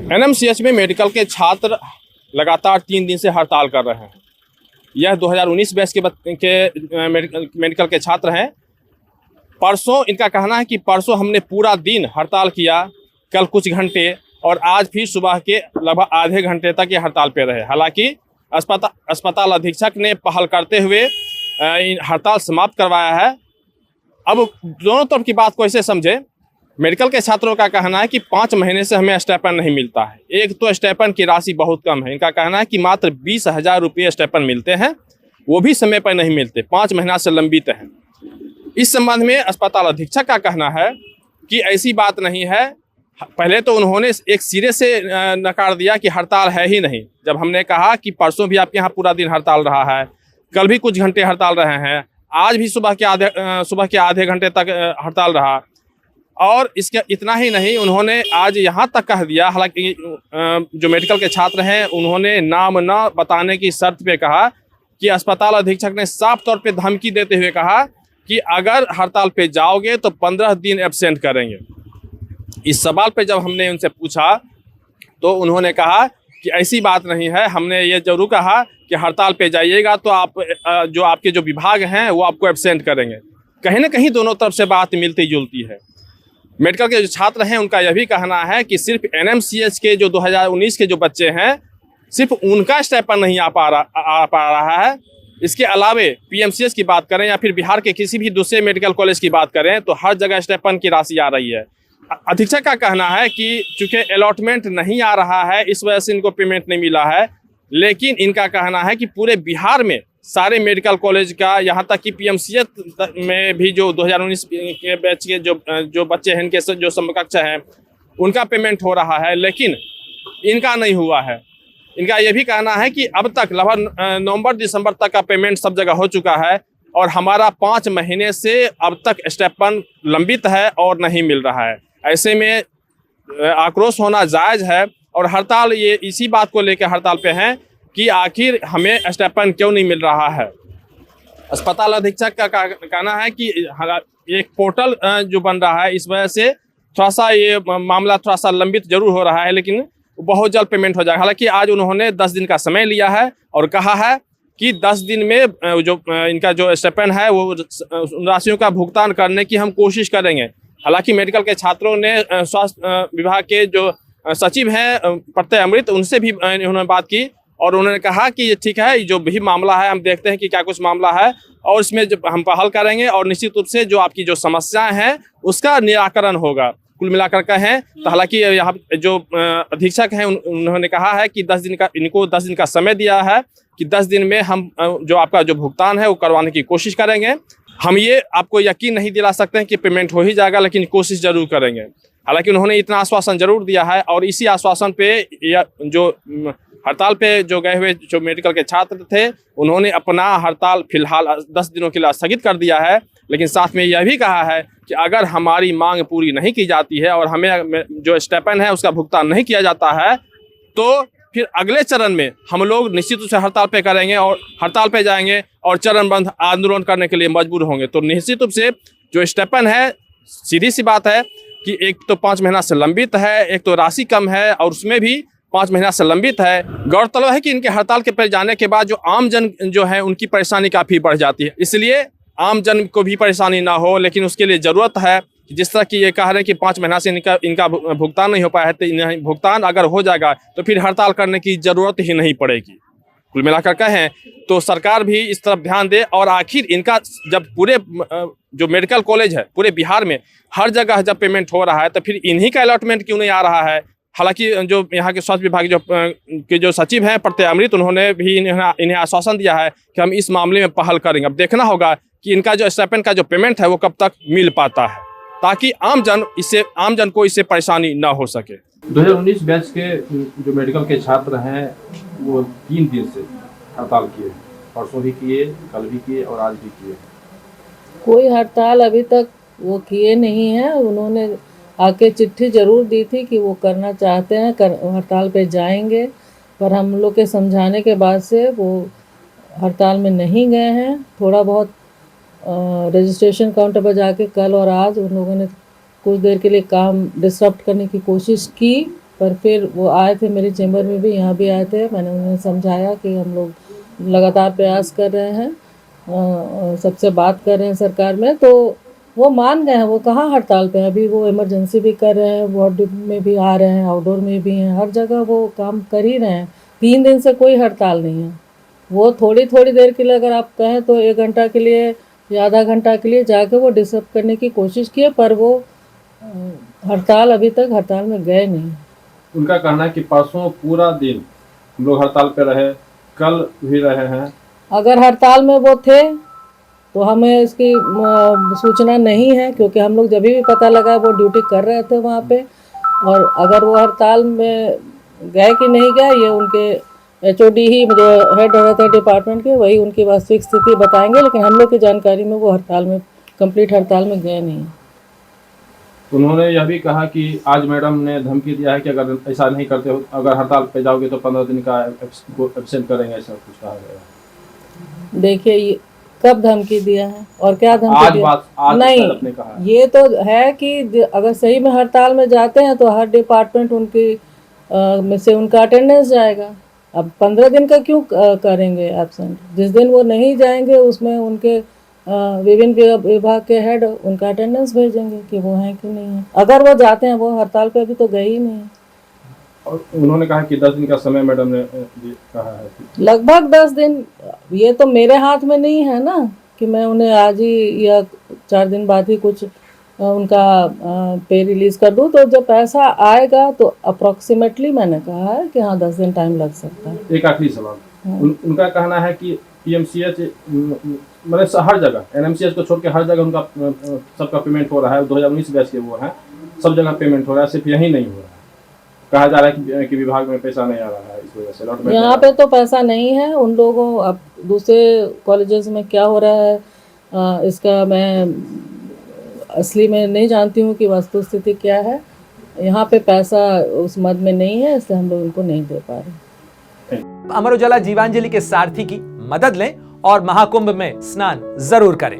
NMCH में medical के छात्र लगातार 3 दिन से हड़ताल कर रहे हैं। यह 2019 बैच के मेडिकल के छात्र हैं। परसों इनका कहना है कि परसों हमने पूरा दिन हड़ताल किया, कल कुछ घंटे और आज फिर सुबह के लगभग आधे घंटे तक ये हड़ताल पे रहे। हालांकि अस्पताल अधीक्षक ने पहल करते हुए हड़ताल समाप्त करवाया है। अब दोनों तरफ की बात को ऐसे समझे, मेडिकल के छात्रों का कहना है कि 5 महीने से हमें स्टाइपेंड नहीं मिलता है। एक तो स्टाइपेंड की राशि बहुत कम है। इनका कहना है कि मात्र 20,000 रुपये स्टाइपेंड मिलते हैं, वो भी समय पर नहीं मिलते, 5 महीना से लंबित हैं। इस संबंध में अस्पताल अधीक्षक का कहना है कि ऐसी बात नहीं है। पहले तो उन्होंने एक सिरे से नकार दिया कि हड़ताल है ही नहीं। जब हमने कहा कि परसों भी आपके यहाँ पूरा दिन हड़ताल रहा है, कल भी कुछ घंटे हड़ताल रहे हैं, आज भी सुबह के आधे घंटे तक हड़ताल रहा। और इसके इतना ही नहीं, उन्होंने आज यहाँ तक कह दिया, हालांकि जो मेडिकल के छात्र हैं उन्होंने नाम न बताने की शर्त पे कहा कि अस्पताल अधीक्षक ने साफ तौर पे धमकी देते हुए कहा कि अगर हड़ताल पे जाओगे तो 15 दिन एब्सेंट करेंगे। इस सवाल पे जब हमने उनसे पूछा तो उन्होंने कहा कि ऐसी बात नहीं है, हमने ये जरूर कहा कि हड़ताल पे जाइएगा तो आपके जो विभाग हैं वो आपको एब्सेंट करेंगे। कहीं ना कहीं दोनों तरफ से बात मिलती जुलती है। मेडिकल के जो छात्र हैं उनका यह भी कहना है कि सिर्फ एनएमसीएच के जो 2019 के जो बच्चे हैं, सिर्फ उनका स्टाइपेंड नहीं आ पा रहा है। इसके अलावे पीएमसीएच की बात करें या फिर बिहार के किसी भी दूसरे मेडिकल कॉलेज की बात करें तो हर जगह स्टाइपेंड की राशि आ रही है। अधीक्षक का कहना है कि चूंकि अलॉटमेंट नहीं आ रहा है इस वजह से इनको पेमेंट नहीं मिला है, लेकिन इनका कहना है कि पूरे बिहार में सारे मेडिकल कॉलेज का, यहाँ तक कि पीएमसीएच में भी जो 2019 के बैच के जो बच्चे हैं, इनके जो समकक्ष हैं, उनका पेमेंट हो रहा है, लेकिन इनका नहीं हुआ है। इनका ये भी कहना है कि अब तक लगभग नवंबर दिसंबर तक का पेमेंट सब जगह हो चुका है और हमारा 5 महीने से अब तक स्टाइपेंड लंबित है और नहीं मिल रहा है। ऐसे में आक्रोश होना जायज़ है और हड़ताल ये इसी बात को लेकर हड़ताल पे हैं कि आखिर हमें स्टाइपेंड क्यों नहीं मिल रहा है। अस्पताल अधीक्षक का कहना है कि एक पोर्टल जो बन रहा है इस वजह से थोड़ा सा ये मामला थोड़ा सा लंबित जरूर हो रहा है, लेकिन बहुत जल्द पेमेंट हो जाएगा। हालांकि आज उन्होंने 10 दिन का समय लिया है और कहा है कि 10 दिन में जो इनका जो स्टाइपेंड है वो राशियों का भुगतान करने की हम कोशिश करेंगे। हालांकि मेडिकल के छात्रों ने स्वास्थ्य विभाग के जो सचिव हैं प्रत्यय अमृत, उनसे भी उन्होंने बात की और उन्होंने कहा कि ये ठीक है, जो भी मामला है हम देखते हैं कि क्या कुछ मामला है और इसमें जब हम पहल करेंगे और निश्चित रूप से जो आपकी जो समस्याएं हैं उसका निराकरण होगा। कुल मिलाकर कहें तो हालांकि यहाँ जो अधीक्षक हैं उन्होंने कहा है कि 10 दिन का समय दिया है कि 10 दिन में हम जो आपका जो भुगतान है वो करवाने की कोशिश करेंगे। हम ये आपको यकीन नहीं दिला सकते हैं कि पेमेंट हो ही जाएगा, लेकिन कोशिश जरूर करेंगे। हालांकि उन्होंने इतना आश्वासन जरूर दिया है और इसी आश्वासन पे जो हड़ताल पे जो गए हुए जो मेडिकल के छात्र थे उन्होंने अपना हड़ताल फिलहाल 10 दिनों के लिए स्थगित कर दिया है, लेकिन साथ में यह भी कहा है कि अगर हमारी मांग पूरी नहीं की जाती है और हमें जो स्टाइपेंड है उसका भुगतान नहीं किया जाता है तो फिर अगले चरण में हम लोग निश्चित रूप से हड़ताल पे करेंगे और हड़ताल पे जाएंगे और चरणबद्ध आंदोलन करने के लिए मजबूर होंगे। तो निश्चित रूप से जो स्टाइपेंड है, सीधी सी बात है कि एक तो 5 महीना से लंबित है, एक तो राशि कम है और उसमें भी 5 महीना से लंबित है। गौरतलब है कि इनके हड़ताल के पर जाने के बाद जो आम जन जो है उनकी परेशानी काफ़ी बढ़ जाती है, इसलिए आम जन को भी परेशानी ना हो, लेकिन उसके लिए ज़रूरत है कि जिस तरह की ये कह रहे हैं कि 5 महीना से इनका भुगतान नहीं हो पाया है, तो भुगतान अगर हो जाएगा तो फिर हड़ताल करने की ज़रूरत ही नहीं पड़ेगी। कुल मिलाकर कहें तो सरकार भी इस तरफ ध्यान दे और आखिर इनका जब पूरे जो मेडिकल कॉलेज है पूरे बिहार में हर जगह जब पेमेंट हो रहा है तो फिर इन्हीं का अलॉटमेंट क्यों नहीं आ रहा है। हालांकि जो यहाँ के स्वास्थ्य विभाग जो सचिव हैं प्रत्यय अमृत, उन्होंने भी इन्हें आश्वासन दिया है कि हम इस मामले में पहल करेंगे। अब देखना होगा कि इनका जो स्टाइपेंड का जो पेमेंट है वो कब तक मिल पाता है, ताकि आम जन को इससे परेशानी ना हो सके। 2019 बैच के जो मेडिकल के छात्र हैं वो 3 दिन से हड़ताल किए, परसों भी किए, कल भी किए और आज भी किए। कोई हड़ताल अभी तक वो किए नहीं हैं। उन्होंने आके चिट्ठी ज़रूर दी थी कि वो करना चाहते हैं, हड़ताल पे जाएंगे, पर हम लोग के समझाने के बाद से वो हड़ताल में नहीं गए हैं। थोड़ा बहुत रजिस्ट्रेशन काउंटर पर जाके कल और आज उन लोगों ने कुछ देर के लिए काम डिसरप्ट करने की कोशिश की पर फिर वो आए थे मेरे चैम्बर में भी, यहाँ भी आए थे। मैंने उन्हें समझाया कि हम लोग लगातार प्रयास कर रहे हैं, सबसे बात कर रहे हैं सरकार में, तो वो मान गए हैं। वो कहाँ हड़ताल पे हैं, अभी वो इमरजेंसी भी कर रहे हैं, वार्ड में भी आ रहे हैं, आउटडोर में भी हैं, हर जगह वो काम कर ही रहे हैं। 3 दिन से कोई हड़ताल नहीं है। वो थोड़ी थोड़ी देर के लिए अगर आप कहें तो 1 घंटा के लिए या आधा घंटा के लिए जाके वो डिस्टर्ब करने की कोशिश किए, पर वो हड़ताल अभी तक हड़ताल में गए नहीं। उनका कहना है कि परसों पूरा दिन हम लोग हड़ताल पे रहे, कल भी रहे हैं। अगर हड़ताल में वो थे तो हमें इसकी सूचना नहीं है, क्योंकि हम लोग जब भी पता लगा वो ड्यूटी कर रहे थे वहाँ पे। और अगर वो हड़ताल में गए कि नहीं गए, ये उनके HOD ही, जो हेड रहते हैं डिपार्टमेंट के, वही उनकी वास्तविक स्थिति बताएंगे, लेकिन हम लोग की जानकारी में वो हड़ताल में, कंप्लीट हड़ताल में गए नहीं। उन्होंने यह भी कहा कि आज मैडम ने धमकी दिया है कि अगर ऐसा नहीं करते हो, अगर हड़ताल पे जाओगे तो 15 दिन का एब्सेंट करेंगे, ऐसा कुछ कहा गया। देखिए ये कब धमकी दिया है और क्या धमकी आज दिया? आज नहीं, आपने कहा है। ये तो है कि अगर सही में हड़ताल में जाते हैं तो हर डिपार्टमेंट उनकी में से उनका अटेंडेंस जाएगा। अब 15 दिन का क्यों करेंगे एब्सेंट? जिस दिन वो नहीं जाएंगे उसमें उनके विभिन्न विभाग के हेड उनका अटेंडेंस भेजेंगे कि वो हैं कि नहीं है। अगर वो जाते हैं, वो हड़ताल पे अभी तो गए ही नहीं। और उन्होंने कहा कि 10 दिन का समय मैडम ने कहा है। लगभग 10 दिन। ये तो मेरे हाथ में नहीं है ना कि मैं उन्हें आज ही या 4 दिन बाद ही कुछ उनका पे रिलीज कर दूं। तो जब पैसा आएगा तो अप्रोक्सीमेटली मैंने कहा है कि हाँ 10 दिन टाइम लग सकता है। एक आखिरी सवाल, उनका कहना है कि PMCH मतलब हर जगह, NMCH को छोड़ के हर जगह उनका सबका पेमेंट हो रहा है। 2019 बैच के वो हैं, सब जगह पेमेंट हो रहा है, सिर्फ यही नहीं हो रहा है। कहा जा रहा है कि विभाग में पैसा नहीं आ रहा है, इस वजह से अलॉटमेंट यहाँ पे तो पैसा नहीं है उन लोगों। अब दूसरे कॉलेजेस में क्या हो रहा है इसका मैं असली में नहीं जानती हूँ कि वस्तुस्थिति क्या है। यहाँ पे पैसा उस मद में नहीं है, इसलिए हम लोग उनको नहीं दे पा रहे। अमर उजाला जीवांजलि के सारथी की मदद लें और महाकुंभ में स्नान जरूर करें।